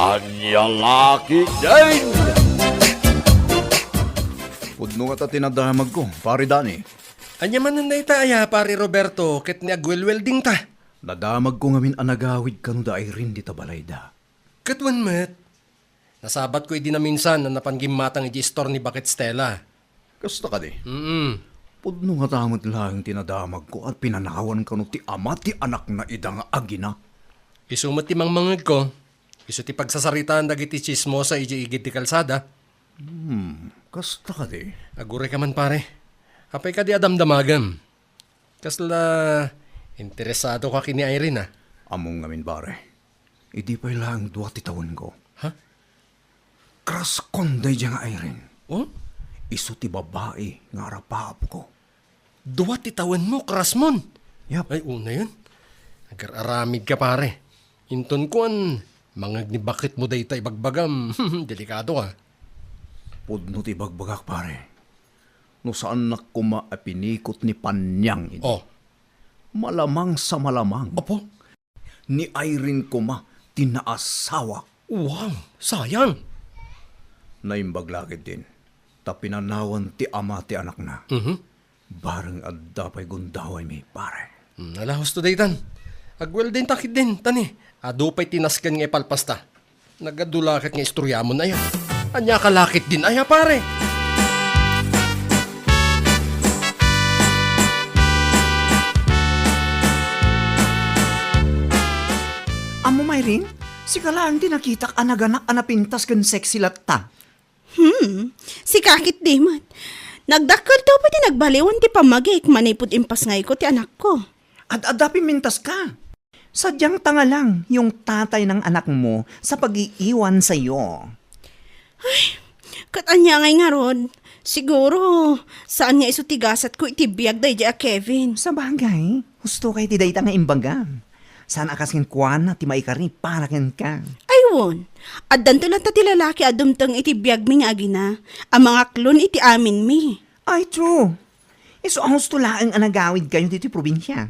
Anya laki din! Pudno nga ta tinadamag ko, pare Dani. Anya man na aya, pare Roberto, ket ni agwelwelding ta. Nadamag ko ngamin anagawid kanu da Irene di tabalayda. Katwan met. Nasabat ko idi na minsan na napanggimatang iti store ni Bakit Stella. Kasta ka di. Mm-mm. Pudno nga tamot lang tinadamag ko at pinanakawan kanu ti ama ti anak na idang agina. Isumat ti mangmangag ko. Isu ti pagsasaritaan dagiti chismosa iji igid ti kalsada. Kasta ka di. Agure ka man pare. Apay ka di adamdamagam. Kasla interesado ka kini Irene ah. Among ngamin pare. Idi pa lang duwa ti taon ko. Ha? Kras konday dyan nga Irene. Oh? Isu ti babae nga arapap ko. Duwa ti tawan mo, krasmon. Yap. Ay, una yun. Nagkararamid ka pare. Inton ko an, mangag ni bakit mo dayta ibagbagam. Delikado ka. Pudno ti bagbagak pare. No saan na kumapinikot ni Panyang ini. Oh, Malamang sa malamang. opo. Ni Irene kuma tinaasawa. Wow, sayang. Naimbaglakid din. Tapinanawan ti ama ti anak na. Barang adda pa'y gundaway mi pare. Nalahos to daytan. Agwel din takit din, tani. Ado pa'y tinaskan nga ipalpasta. Nagadulakit nga istoryamon na yan. Anya kalakit din, aya pare. Amo Mayrin, si kalaan din nakita anaganak anapintas kan sexy latta. Si kakit di man. Nagdakkel daw pa di nagbaliwan ti pamagik manipod impas ngay ko ti anak ko. At adapin mintas ka. Sadyang tanga lang yung tatay ng anak mo sa pag-iiwan sa'yo. Katanya ngay nga rod. Siguro, saan nga iso tigasat ko itibiyag day a Kevin. Sa bagay, gusto kay ti dayta nga imbagam. Sana kaskin kuwan na ti maikari para ken ka. Aywan, addan to lang ta ti lalaki adumtang itibiyag mi nga agina. Ang mga klon iti amin mi. Ay, true. Iso ang gusto lang ang anagawid kayo dito probinsya.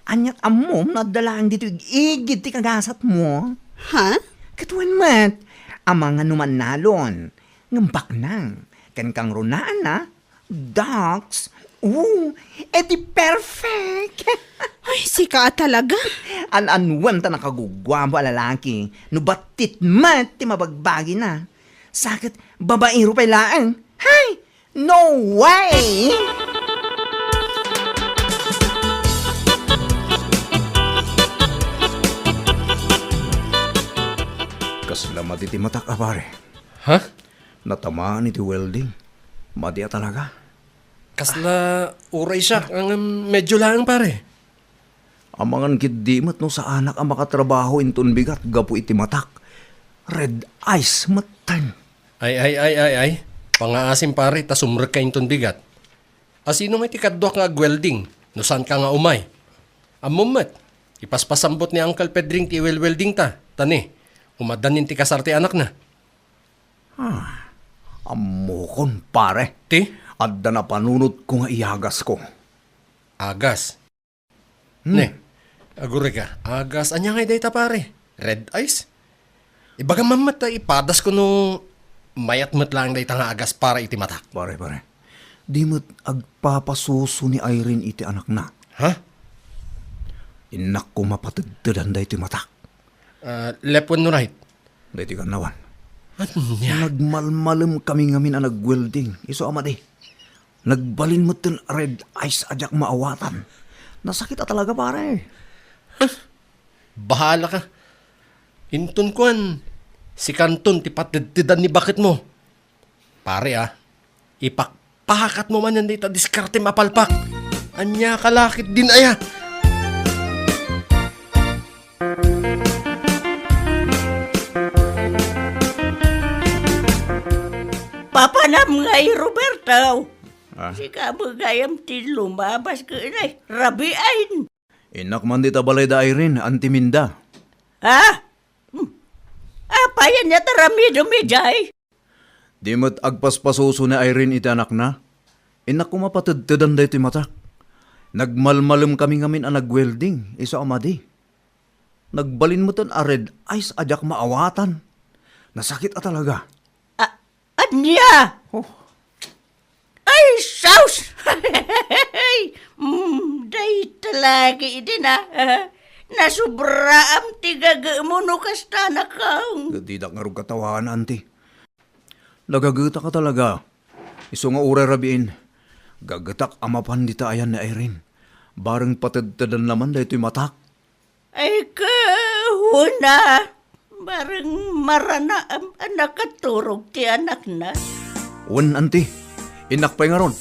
Anyat amom nadalaan dito igid ti kagasat mo. Ha? Katuan mat, ang mga numanalon, ngambak nang, kan kang runaan na, docs, edi perfect. Ay, si ka talaga. An-anwan ta nakagugwamo alalaki, no batit mat ti mabagbagi na. Sakit babaero pa ilaan. Hay! No way! Kasla matiti matak pare. Ha? Natamaan iti welding. Madia talaga. Kasla uray siya. Ang medyo lang pare. Amangan kiddimat no sa anak ang makatrabaho inton bigat gapu iti matak. Red eyes matan. Ay. Pangaasim pare, ta sumrek ka inton bigat. Asino nga iti kadwa nga agwelding? No saan ka nga umay? Amumat, ipaspasambot ni Uncle Pedring ti welding ta. Tani, umadan ti kasarte anak na. Amokon pare. Ti, Adda na panunod ko nga iyagas ko. agas. Ne, agure ka. Agas, anya nga dayta pare? Red eyes? Ibaga mamat ta ipadas ko no mayat-mat lang dayta nga agas para iti matak. Pare. Di mo't agpapasuso ni Irene iti anak na. Ha? Inak ko mapatagdadan da iti matak. Left one no right? Da iti kanawan. Anya? Nagmalmalam kami ngamin ang nag-welding. Iso amadi. Nagbalin mo tin red eyes ajak maawatan. Nasakit talaga pare. Bahala ka. Intun kuan, si Kanton ti patidtidan ni bakit mo. Pare ipakpahakat mo man yan dito diskarte mapalpak. Anya kalakit din aya. Papanam ngay Roberto. Si kabagayam ti lumabas ka inay. Rabiain. Inak man di tabalay da Irene, antiminda. Ha? Apayan niya tarami-dumijay. Di mo't agpaspasuso ni Irene iti anak na. Inak ko mapatagdadan da iti matak. Nagmalmalam kami ngamin ang nag-welding. Iso amadi. Nagbalin mo tan a red eyes ajak maawatan. Nasakit talaga. Anya! Oh, Ay, saus! Day talagi din nasubra am tigaga mo no kasta na kang. gadidak nga rog katawan, auntie. Nagaguta ka talaga. Iso nga ura rabiin. Gagatak amapan dita ayan ni Irene. Bareng patadtadan naman da ito'y matak. Ay kahuna. Barang marana am anak katurog ti anak na. Wan, auntie. Inakpay nga ron.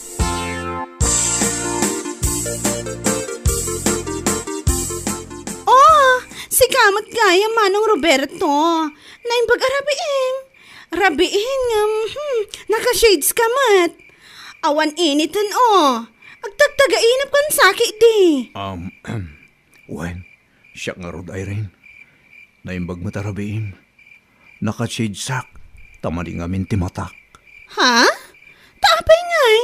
Oh, si kamat gaya Manong Roberto. Naing pag-arabiin. Rabiin nga, naka-shades ka mat. Awan initan agtagtagainap kan sakit di. Wan, siya nga rod, Irene. Naimbag matarabiin. Naka-shade sack. Tamali nga min timatak. Ha? Taapay ngay.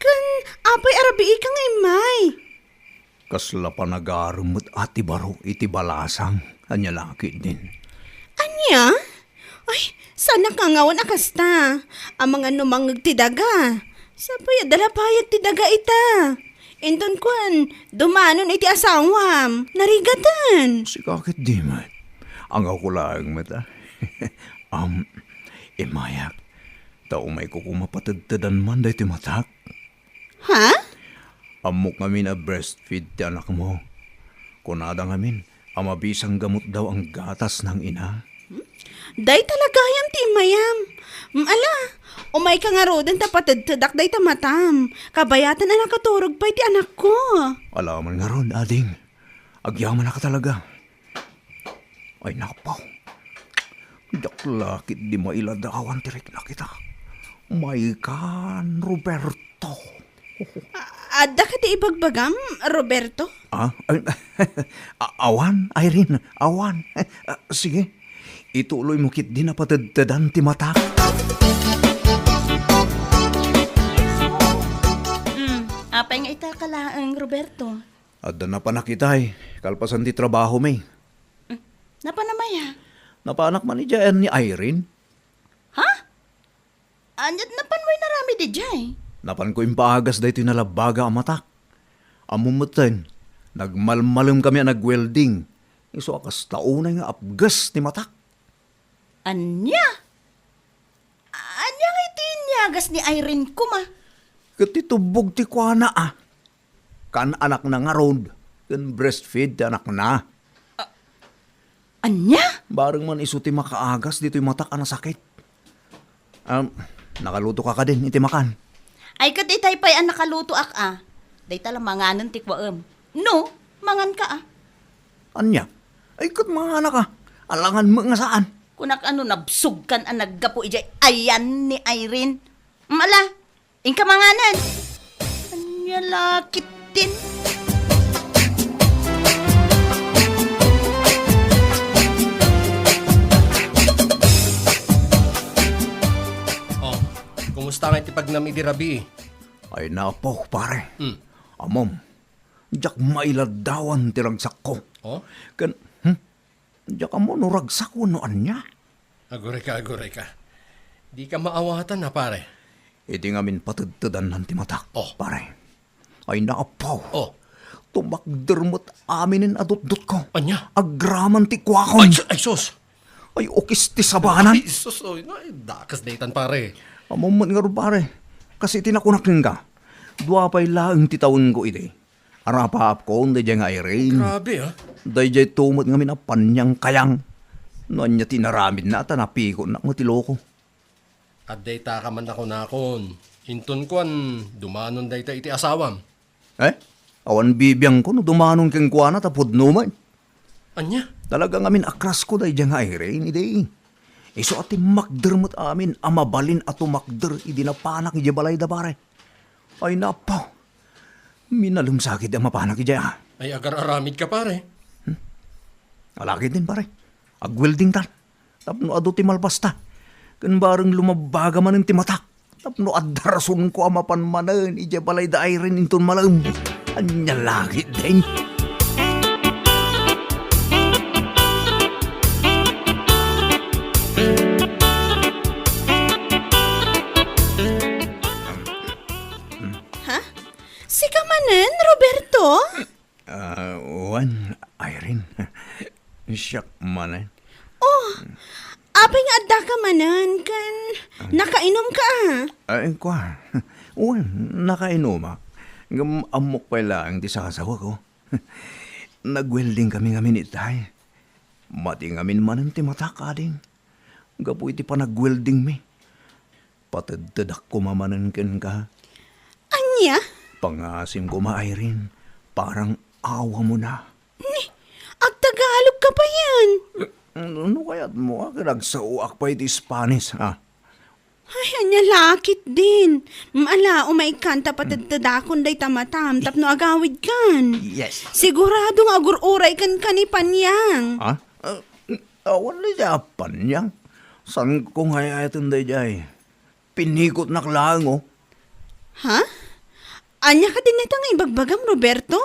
Kan apay arabii ka ngay may. Kasla pa nagarumot ati baro iti balasang. Anya laki din. Anya? Ay, sana ka ngawan akasta. Ang mga numangag tidaga. Sapay dalapayag tidaga ita. Inton kwan, dumanon iti asawam. Narigatan. Si kakit di man. Ang ako lang mata. Imayak. Tao may kukumapatadtadan man dahi timatak. Ha? Amok ngamin a breastfeed ti anak mo. Kunada ngamin, amabisang gamot daw ang gatas ng ina. Day talagayam ti mayam. Ala, umay ka nga rodan tapatadtadak day tamatam. Kabayatan na nakaturog pa iti anak ko. Alaman nga ron, ading. Agyaman na ka talaga. Ay nakapaw. Daklakit di mailadawan tirik na kita. May kan, Roberto. Adda ka ti ibagbagam, Roberto? Awan, Irene, awan. Sige, ituloy mo kit din na patadtadan ti mata. Apay nga ita kalaang Roberto. Adda na pa nakitay, kalpasan ti trabaho may. Napanamaya. Napanak man ni Jan ni Irene. Ha? Anyat napan mo'y narami di jay. Napan ko impaagas da ito'y nalabaga ang matak. Amumutin, nagmalmalam kami ang nag-welding. Iso akas taunay nga apgas ni matak. Anya? Anya nga itinyagas ni Irene kuma. Katitubog ti kwa na Kan anak na nga road. Kan breastfeed ti anak na. Anya? Barang man iso ti makaagas dito'y matak ang nasakit. Nakaluto ka din iti makan. Ay kat itay pa'y ang nakaluto Day tala manganan tikwaem. No, mangan ka Anya? Ay kat mga anak alangan mo nga saan? Kunak nabsug kan ang naggapo ijay ayan ni Irene. Mala, ingka manganan. Anya lakit din. Oh, kumusta nga iti pagnamidi rabi? Ay napo, pare. Amom, jak mailadawan ti ragsak ko. Oh, Kan, jak mo no ragsak ko no anya. aguray ka. Di ka maawatan na pare. Iti ngamin patudtudan ng timatak, Oh. pare. Ay naapaw. Oh, Tumakdermot aminin adot-dot ko. anya? Agraman ti kwakon. Ay, sus! Ay ukis ti sabanan. Ay, sus! Ay, dakas daytan pare. Amamot nga ro pare. Kasi tinakunak nga. Dua pa'y laang titawin ko ide. Arapaap ko, hindi dyan nga Irene. Grabe Day jay tumot nga minapanyang kayang. Noon niya tinaramid na at napiko na nga tiloko. At dayta ka man ako nakon. Inton kuan, dumanon dayta iti asawam. Awan bibiyang ko no dumanon kang kuwana tapod numan. Anya? Talaga ngamin akras ko day dyan nga Irene ide. Iso ati makdermot amin amabalin at umakder idinapanak ija balay da pare. Ay napaw. Minalum sakit ang mapanak ija. Ay, agar-aramid ka pare. Alakit din pare. Agwelding tan. Tapno ado ti malpasta. Kan bareng lumabaga man ang timatak. Tapno adarasun ko amapan manan. Ija balay da Irene inton malam. Anya lagi din. Siyak man eh. Apay nga adda ka manan kan nakainom ka. Ay, kwa. Uwan, nakainuma. Amok pa lang di sa kasawa ko. Nag-welding kami ngamin itay. Mati ngamin man ang timatak ading. Gapo iti pa nag-welding mi. Patadtadak ko mamanan ken ka. Anya? Pangasim ko Irene. Parang awa mo na. Agtagalog ka pa yan. Ano kaya't mo? Nagsauak pa iti Spanish, ha? Ay, anya lakit din. Maala, umay kanta patadtadakon day tamatam tapno agawid kan. Yes. Siguradong agur-uray kan kanipanyang. Ha? Awan na siya panyang. San ko nga ito day jay? Pinikot na klang, oh. Ha? Anya ka din itang ibagbagam, Roberto.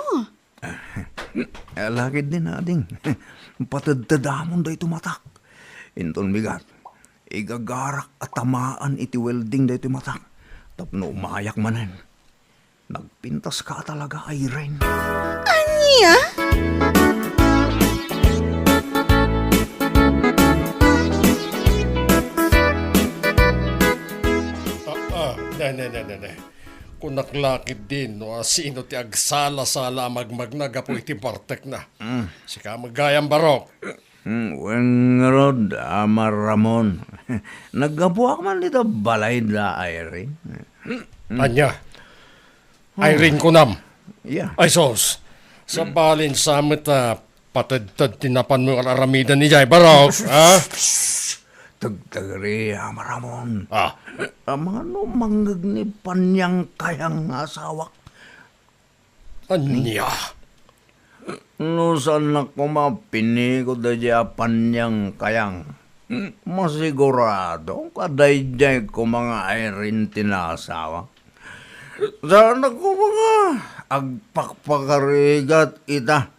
Lakid din ading. Patadtadamon day tumatak. Inton bigat. Igagarak at tamaan iti welding day tumatak. Tapno umayak manan. Nagpintas ka talaga, Irene. Anya? Ne. Kung naklakid din, no, sino ti agsala-sala magmagnaga po iti partek na. Sika magayang barok. Wengrod, Amar Ramon. Naggabuak man dito balay na Irene. Anya, Irene Kunam. Yeah. Ay sos, sa balin sa mata, patad-tad tinapan mo ang aramidan ni Jay Barok, ha? Tagtagri, Amar Ramon. Ah, Mga no manggag ni panyang kayang asawak. anya. No saan na kumapini ko da dya panyang kayang. Masigurado kadayjay ko mga Irene tinasawa. Saan ako mga agpakpakarigat ita.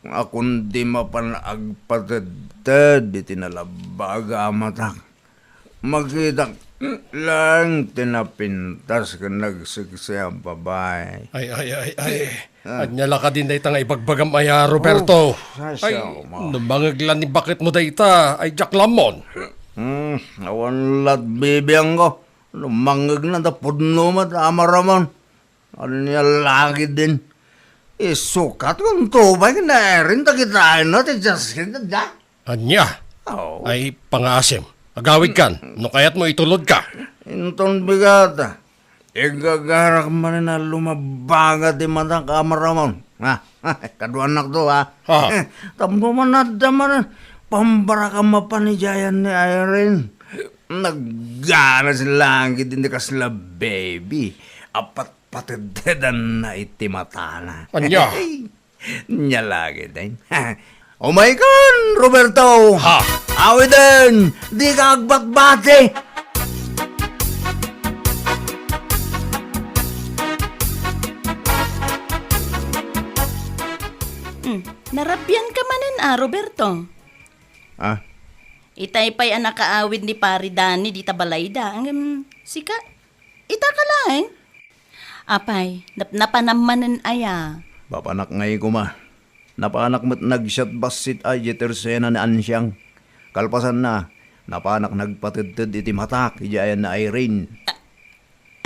Akong di mapan agpatadtad di tinalabaga matak. Makita lang tinapintas ka nagsigsi ang babae. Ay. Anya la ka din da itang ibagbagam aya, Roberto. Ay, namangaglan ni bakit mo da ita, ay Jack Lamon. Awan lat bibiyang ko. Lumangag na da pudno mat Amaramon. Ano niya lagi din. Isukat kong tubay na rin tagitain no. Tijaskin na da. Anya, Oh. ay pangasim. Agawid kan, no kaya't mo itulod ka. Inton bigata. Igagarak man na lumabaga di matang Amaramon. Ha? Kaduan nak to ha. Ha. Tampo man nada man. Pambara ka mapanijayan ni Irene. Naggana sila ang hindi ka sila baby. Apat patidedan na itimatana. Anya? Nya lagi din. Oh my God, Roberto! Ha? Awi din! Di ka agbat-bati! Narabyan ka manan Roberto. Ah? Itay pa'y anak kaawid ni Pari Dani di tabalayda. Sika, ita ka lang. Apay, napanamanan aya. Papanak ngay ko ma. Napanak mo't nagsyat basit ay jetersena ni Ansyang. Kalpasan na, napanak nagpatidtid iti matak, ijayan na Irene.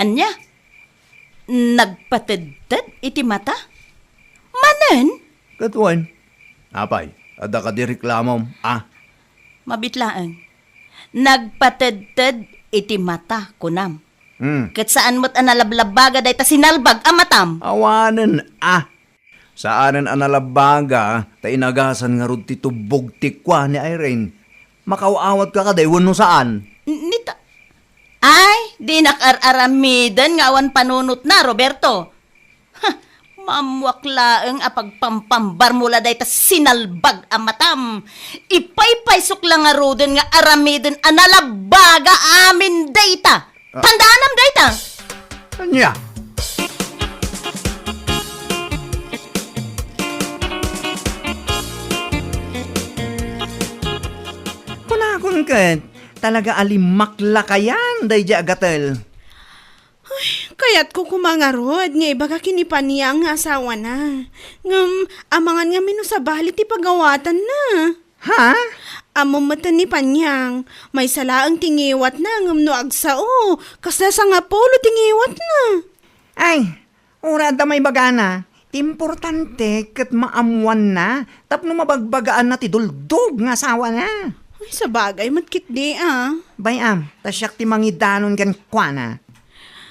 Anya? Nagpatidtad iti mata? Manan? Katuan. Apay, ada ka di reklamom, ah? Mabitlaan. Nagpatidtad iti mata kunam. Kat saan mo't analablabaga day ta sinalbag amatam. Awanan, ah? Saanan analabaga, ta inagasan nga rod ti tubog tikwa ni Irene. Makawaawat ka kaday, wano saan? Nita. Ay, di nakar-aramidan nga awan panunot na, Roberto. Ha, mamwaklaeng apagpampambar mula day ta sinalbag amatam. Ipaypaysok lang nga rodon nga aramidon analabaga amin dayta. Tandaanam dayta. Kanya. Kunakon ka, talaga alimakla kayan, day agatel. Payat ko kumangarod, nga ibaga kinipan niya ang asawa na. Ngam, amangan nga mino sa balit ipagawatan na. Ha? Amamatan ni Panyang, may salaang tingiwat na ngam no agsao, kasda sa nga polo tingiwat na. Ay, urada may bagana. Importante kat maamuan na. Tapno mabagbagaan na ti duldog nga asawa na. Ay, sa bagay, matkit di ah. Bayam, tasyak ti mangidanon kan kwa na.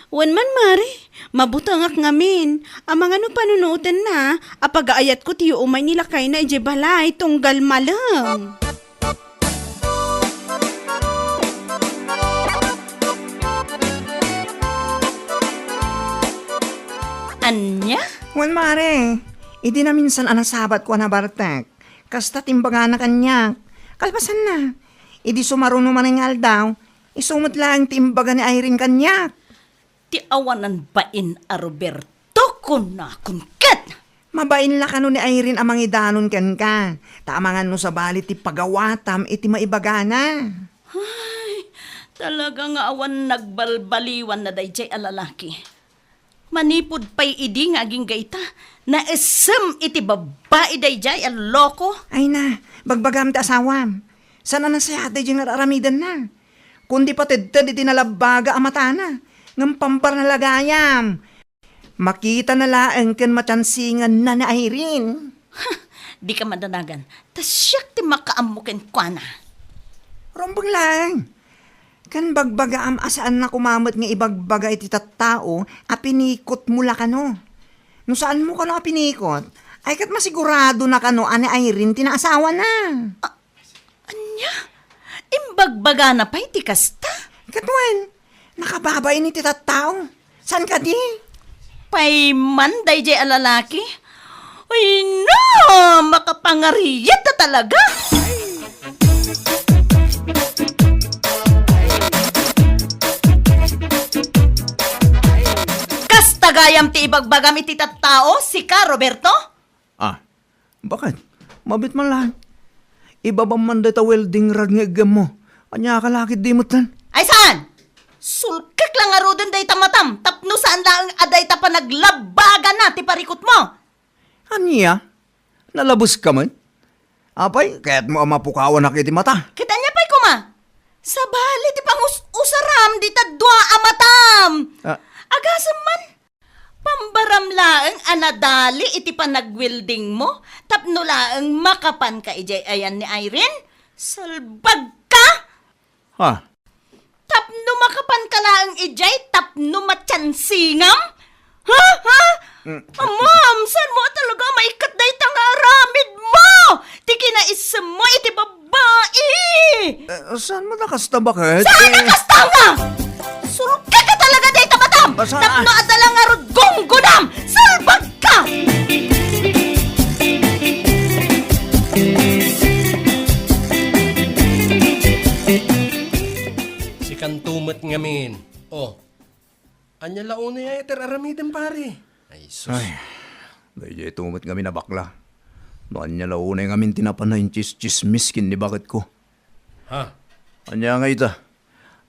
Wan man mare, mabutangak ngamin. Amang ano panunutan na, apagaayat ko tiyo umay nila kay na ije balay, tunggal malang. Anya? Wan mare, idi na minsan anasabat ko na bartek. Kasta timbaga na kanya. Kalpasan na. Idi sumaruno maningal daw. Isumot lang timbaga ni Irene kanya. Ti awanan bain a Roberto kun na kun ket. Mabain la kano ni Irene amang idanon ken ka. Tamangan no sa balit ti pagawatam iti maibagana. Ay, talaga nga awan nagbalbaliwan na dayjay a lalaki. Manipod pa'y idi nga aging gaita na isem iti babae dayjay a loko. Ay na, bagbagam ti asawam. Sana na siya ati diyang nararamidan na. Kundi patid-tad iti nalabaga amatana. Ngam pampar na lagayam. Makita na laeng ken matyansingan na ni Irene. Di ka madanagan. Tas siyak ti makaamukin kwa na. Rombong lang. Kan bagbaga am asaan na kumamot nga ibagbaga iti tattao, apinikot mula kano. No saan mo kano apinikot? Ay kat masigurado na kano ani Irene tinaasawa na. Anya? Imbagbaga na pa'y ti kasta? Katwen, nakababay ni ti tattao. San ka di? Pa'y man dayjay a lalaki? Ay no! Makapangariyat na talaga! Kastagayam ti ibagbagam iti tattao, si ka, Roberto? Ah, bakit? Mabit man lang. Ibabang man data welding rag nga igam mo. Anya kalakit di mo tan. Ay saan? Sulkak lang nga rodon day tamatam, tapno saan lang aday ta pa naglabaga na ti parikot mo. Anya? Nalabos ka man? Apay, kaya't mo mapukawan na kiti mata. Kita niya pa'y kuma. Sa bali ti usaram di ta dua amatam. Ah. Agasam man. Pambaram laeng anadali iti panagwilding mo. Tapno laeng makapan ka ijay ayan ni Irene. Salbag ka. Ha? Tapno makapan ka laeng ijay. Tapno matyansingam. Ha? Ha? Ma'am, saan mo talaga maikat na itang aramid mo? Ti kinaisam mo iti babae. Saan mo nakasta bakit? Saan nakasta nga? Surga ka talaga day tamatam! Saan? Tapno adala nga rod gonggodam! Salbag ka! Si kantumat ngamin. Oh, anya launa ya iter aramiden pare. Ay, sus. Ay, dahil tumot kami na bakla. Noan niya launay ngamin tinapan na yung chismiskin ni bakit ko. Ha? Anya nga ita.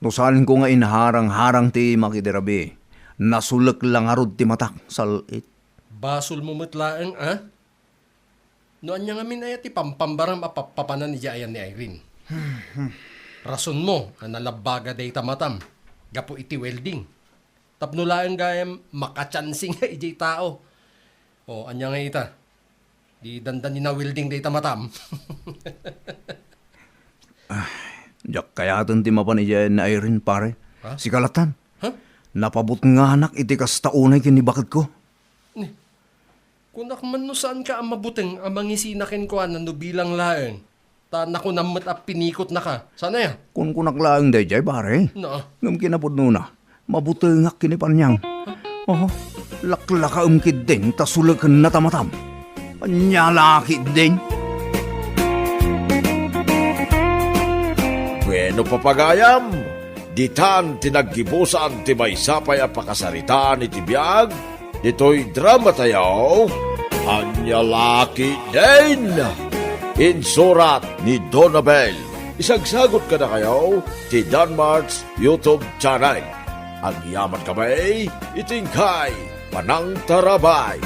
Nusalin ko nga inharang-harang ti makidirabi. Nasulak lang arod ti matak salit. Basol mo mutlaeng, ha? Noan niya ngamin ay ti pampambaram apapapanan niya ayan ni Irene. Rason mo, nalabaga day tamatam. Gapo iti welding. Tapno laeng gayam makachansing nga ijay tao. O, anya nga ita. Di dandan ni na welding day tamatam. Diyak kayatan ti mapan iyan na Irene pare. Ha? Si Kalatan. Ha? Napabot nga anak iti kastaunay kinibakit ko. Kung man no saan ka ang mabuteng ang mangisinakin ko nando bilang laeng. Ta naku namat at pinikot na ka. Sana ya? Kung kunaklaang dayjay pare. No. Ngam kinapod nuna. Mabutengak kinipan niyang. Oh, laklaka umkid din, tasulakan na tamatam. Anyalakit din. Bueno papagayam, ditan tinaggibusan ti may sapay a pakasaritaan iti biyag, dito'y drama tayaw, Anyalaki din! Insurat ni Donabel. Isagsagot ka na kayo ti Danmarks YouTube channel. Ang yaman kamay, itingkay, panang tarabay.